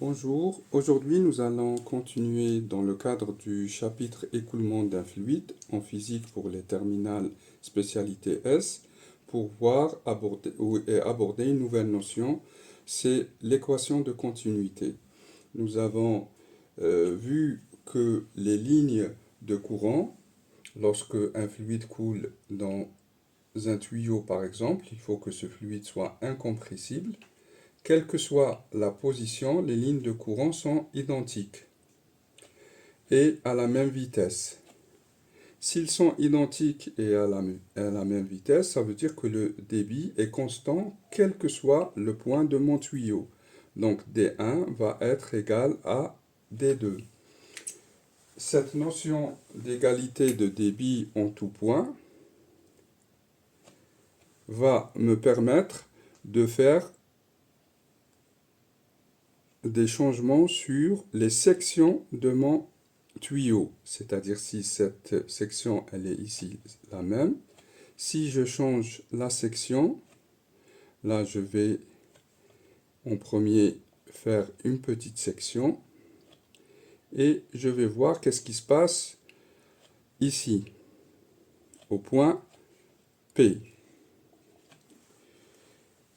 Bonjour, aujourd'hui nous allons continuer dans le cadre du chapitre écoulement d'un fluide en physique pour les terminales spécialité S pour aborder une nouvelle notion, c'est l'équation de continuité. Nous avons vu que les lignes de courant, lorsque un fluide coule dans un tuyau par exemple, il faut que ce fluide soit incompressible. Quelle que soit la position, les lignes de courant sont identiques et à la même vitesse. S'ils sont identiques et à la même vitesse, ça veut dire que le débit est constant, quel que soit le point de mon tuyau. Donc D1 va être égal à D2. Cette notion d'égalité de débit en tout point va me permettre de faire des changements sur les sections de mon tuyau, c'est-à-dire si cette section elle est ici la même, si je change la section, là je vais en premier faire une petite section et je vais voir qu'est-ce qui se passe ici au point P.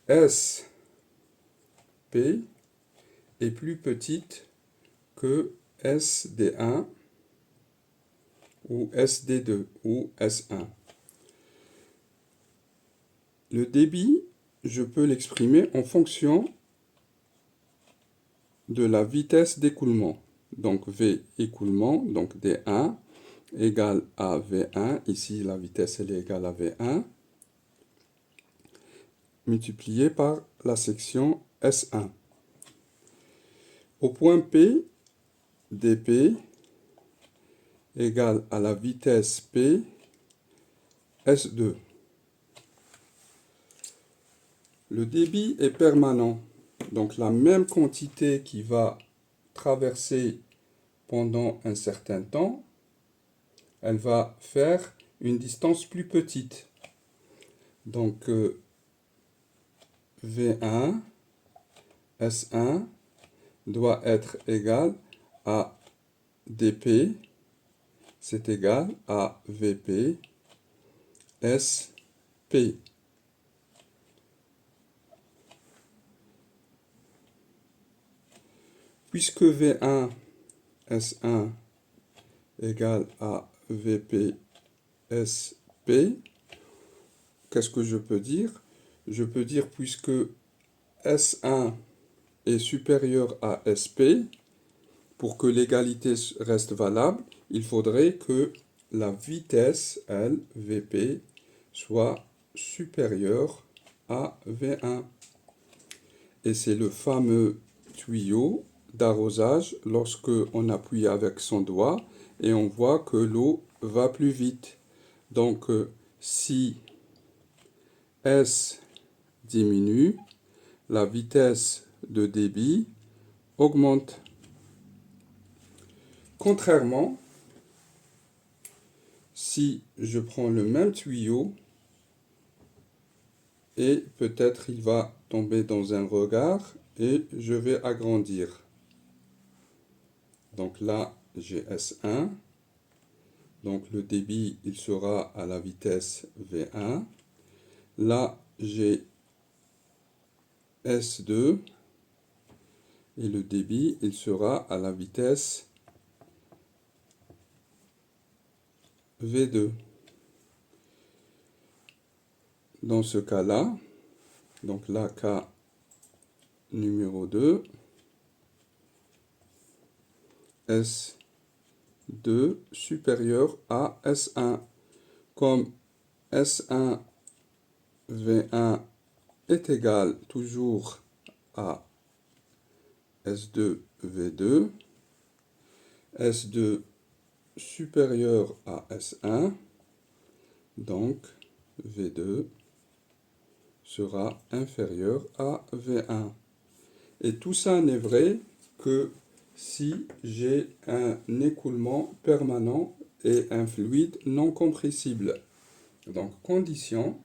SP est plus petite que SD1 ou SD2 ou S1. Le débit, je peux l'exprimer en fonction de la vitesse d'écoulement. Donc V écoulement, donc D1 égale à V1, ici la vitesse elle est égale à V1, multiplié par la section S1. Au point P, dP égale à la vitesse P, S2. Le débit est permanent, donc la même quantité qui va traverser pendant un certain temps, elle va faire une distance plus petite. Donc V1, S1 doit être égal à dP, c'est égal à Vp, SP. Puisque V1, S1 égale à Vp, SP, qu'est-ce que je peux dire? Je peux dire puisque S1 est supérieur à SP, pour que l'égalité reste valable, il faudrait que la vitesse, elle, Vp, soit supérieure à V1. Et c'est le fameux tuyau d'arrosage lorsque on appuie avec son doigt et on voit que l'eau va plus vite. Donc si S diminue, la vitesse de débit augmente. Contrairement, si je prends le même tuyau et peut-être il va tomber dans un regard et je vais agrandir. Donc là, j'ai S1. Donc le débit, il sera à la vitesse V1. Là, j'ai S2. Et le débit, il sera à la vitesse V2. Dans ce cas-là, donc là, cas numéro 2, S2 supérieur à S1. Comme S1 V1 est égal toujours à S2 V2, S2 supérieur à S1, donc V2 sera inférieur à V1. Et tout ça n'est vrai que si j'ai un écoulement permanent et un fluide non compressible. Donc, condition,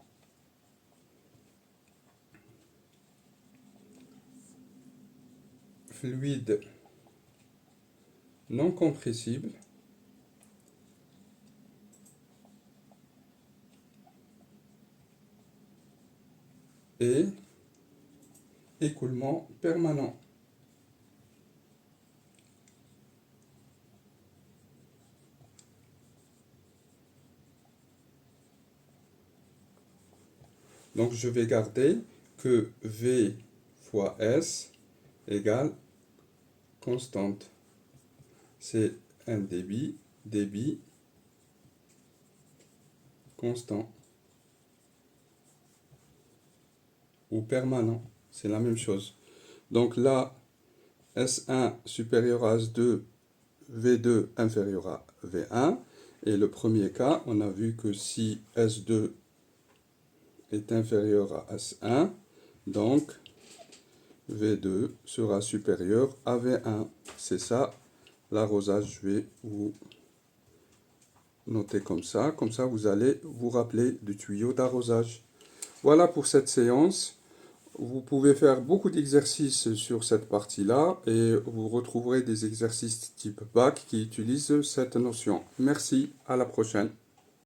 fluide non compressible et écoulement permanent. Donc je vais garder que V fois S égale constante. C'est un débit constant ou permanent. C'est la même chose. Donc là, S1 supérieur à S2, V2 inférieur à V1. Et le premier cas, on a vu que si S2 est inférieur à S1, donc V2 sera supérieur à V1. C'est ça l'arrosage. Je vais vous noter comme ça vous allez vous rappeler du tuyau d'arrosage. Voilà pour cette séance. Vous pouvez faire beaucoup d'exercices sur cette partie-là et vous retrouverez des exercices type bac qui utilisent cette notion. Merci, à la prochaine.